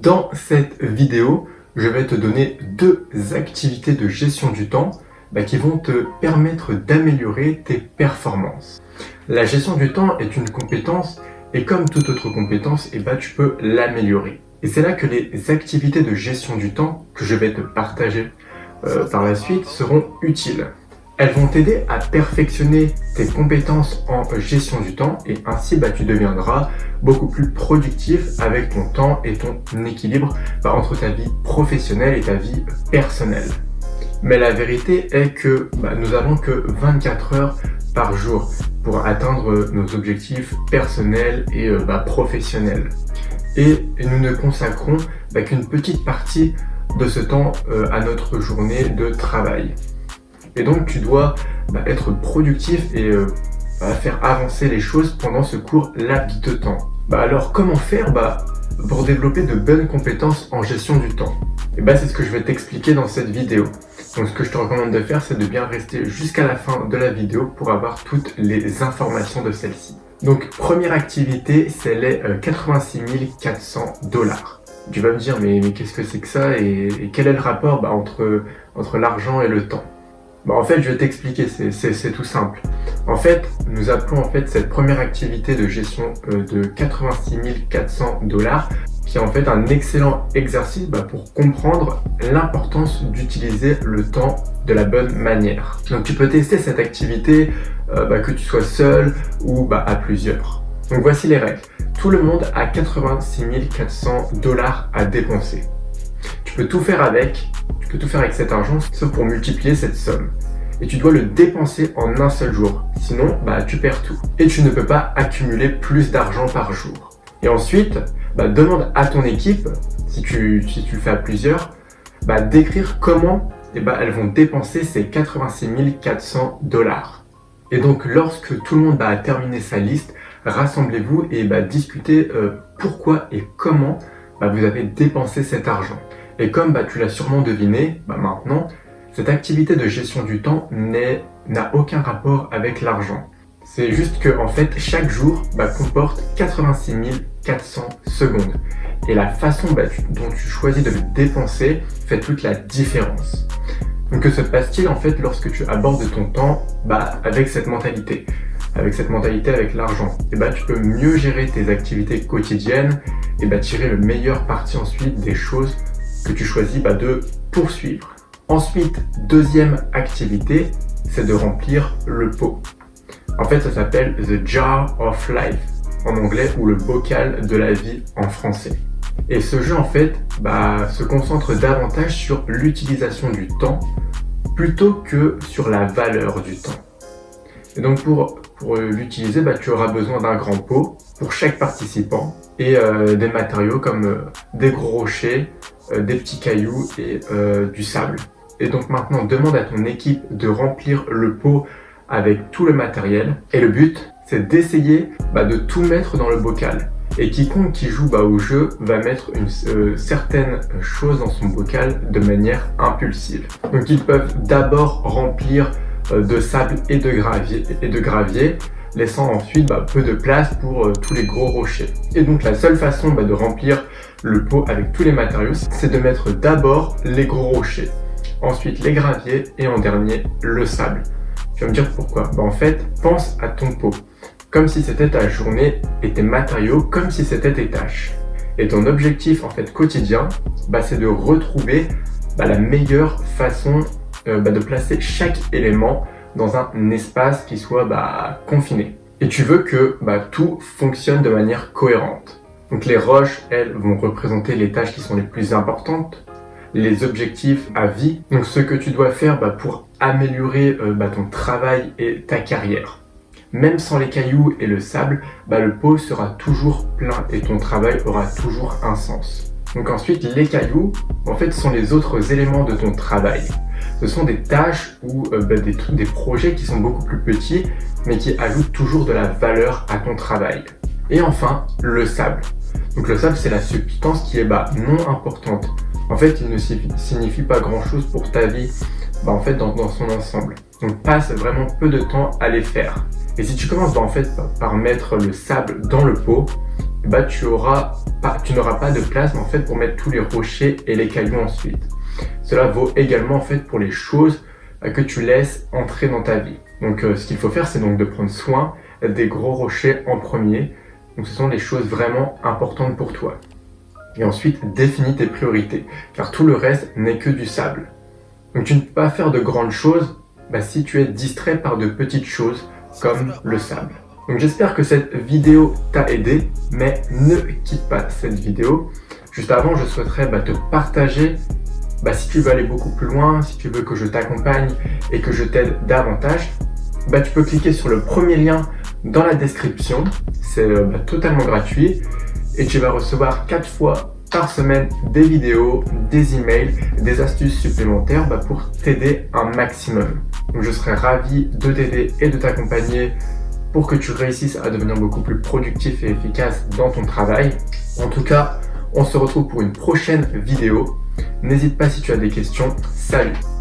Dans cette vidéo, je vais te donner deux activités de gestion du temps qui vont te permettre d'améliorer tes performances. La gestion du temps est une compétence et comme toute autre compétence, tu peux l'améliorer. Et c'est là que les activités de gestion du temps que je vais te partager par la suite seront utiles. Elles vont t'aider à perfectionner tes compétences en gestion du temps et ainsi tu deviendras beaucoup plus productif avec ton temps et ton équilibre entre ta vie professionnelle et ta vie personnelle. Mais la vérité est que nous n'avons que 24 heures par jour pour atteindre nos objectifs personnels et professionnels. Et nous ne consacrons qu'une petite partie de ce temps à notre journée de travail. Et donc tu dois être productif et faire avancer les choses pendant ce court laps de temps. Alors comment faire pour développer de bonnes compétences en gestion du temps? C'est ce que je vais t'expliquer dans cette vidéo. Donc ce que je te recommande de faire, c'est de bien rester jusqu'à la fin de la vidéo pour avoir toutes les informations de celle-ci. Donc première activité, c'est les 86 400 $. Tu vas me dire mais qu'est-ce que c'est que ça et quel est le rapport entre l'argent et le temps? En fait, je vais t'expliquer, c'est tout simple. En fait, nous appelons cette première activité de gestion de 86 400 $, qui est en fait un excellent exercice pour comprendre l'importance d'utiliser le temps de la bonne manière. Donc tu peux tester cette activité que tu sois seul ou à plusieurs. Donc voici les règles. Tout le monde a 86 400 $ à dépenser. Tu peux tout faire avec cet argent, sauf pour multiplier cette somme. Et tu dois le dépenser en un seul jour, sinon tu perds tout. Et tu ne peux pas accumuler plus d'argent par jour. Et ensuite, demande à ton équipe, si tu le fais à plusieurs, d'écrire comment elles vont dépenser ces 86 400 $. Et donc lorsque tout le monde a terminé sa liste, rassemblez-vous et discutez pourquoi et comment vous avez dépensé cet argent. Et comme tu l'as sûrement deviné, maintenant, cette activité de gestion du temps n'a aucun rapport avec l'argent. C'est juste que chaque jour comporte 86 400 secondes. Et la façon dont tu choisis de le dépenser fait toute la différence. Donc que se passe-t-il lorsque tu abordes ton temps avec cette mentalité? Avec l'argent, tu peux mieux gérer tes activités quotidiennes et tirer le meilleur parti ensuite des choses que tu choisis de poursuivre. Ensuite, deuxième activité, c'est de remplir le pot. Ça s'appelle The Jar of Life en anglais ou le bocal de la vie en français. Et ce jeu se concentre davantage sur l'utilisation du temps plutôt que sur la valeur du temps. Et donc pour l'utiliser, tu auras besoin d'un grand pot pour chaque participant et des matériaux comme des gros rochers, des petits cailloux et du sable. Et donc maintenant, demande à ton équipe de remplir le pot avec tout le matériel. Et le but, c'est d'essayer de tout mettre dans le bocal. Et quiconque qui joue au jeu va mettre une certaine chose dans son bocal de manière impulsive. Donc ils peuvent d'abord remplir de sable et de gravier, laissant ensuite peu de place pour tous les gros rochers. Et donc la seule façon de remplir le pot avec tous les matériaux, c'est de mettre d'abord les gros rochers, ensuite les graviers et en dernier le sable. Tu vas me dire pourquoi? Pense à ton pot, comme si c'était ta journée et tes matériaux comme si c'était tes tâches. Et ton objectif quotidien, c'est de retrouver la meilleure façon de placer chaque élément dans un espace qui soit confiné. Et tu veux que tout fonctionne de manière cohérente. Donc les roches, elles, vont représenter les tâches qui sont les plus importantes, les objectifs à vie, donc ce que tu dois faire pour améliorer ton travail et ta carrière. Même sans les cailloux et le sable, le pot sera toujours plein et ton travail aura toujours un sens. Donc ensuite, les cailloux, sont les autres éléments de ton travail. Ce sont des tâches ou des projets qui sont beaucoup plus petits, mais qui ajoutent toujours de la valeur à ton travail. Et enfin, le sable. Donc le sable, c'est la substance qui est non importante. Il ne signifie pas grand-chose pour ta vie, dans son ensemble. Donc passe vraiment peu de temps à les faire. Et si tu commences par mettre le sable dans le pot, bah, tu n'auras pas de place en fait, pour mettre tous les rochers et les cailloux ensuite. Cela vaut également en fait, pour les choses que tu laisses entrer dans ta vie. Donc ce qu'il faut faire, c'est donc de prendre soin des gros rochers en premier. Donc ce sont les choses vraiment importantes pour toi. Et ensuite, définis tes priorités, car tout le reste n'est que du sable. Donc tu ne peux pas faire de grandes choses si tu es distrait par de petites choses comme le sable. Donc j'espère que cette vidéo t'a aidé, mais ne quitte pas cette vidéo. Juste avant, je souhaiterais te partager, si tu veux aller beaucoup plus loin, si tu veux que je t'accompagne et que je t'aide davantage, tu peux cliquer sur le premier lien dans la description. C'est totalement gratuit et tu vas recevoir 4 fois par semaine des vidéos, des emails, des astuces supplémentaires pour t'aider un maximum. Donc je serai ravi de t'aider et de t'accompagner pour que tu réussisses à devenir beaucoup plus productif et efficace dans ton travail. En tout cas, on se retrouve pour une prochaine vidéo. N'hésite pas si tu as des questions. Salut!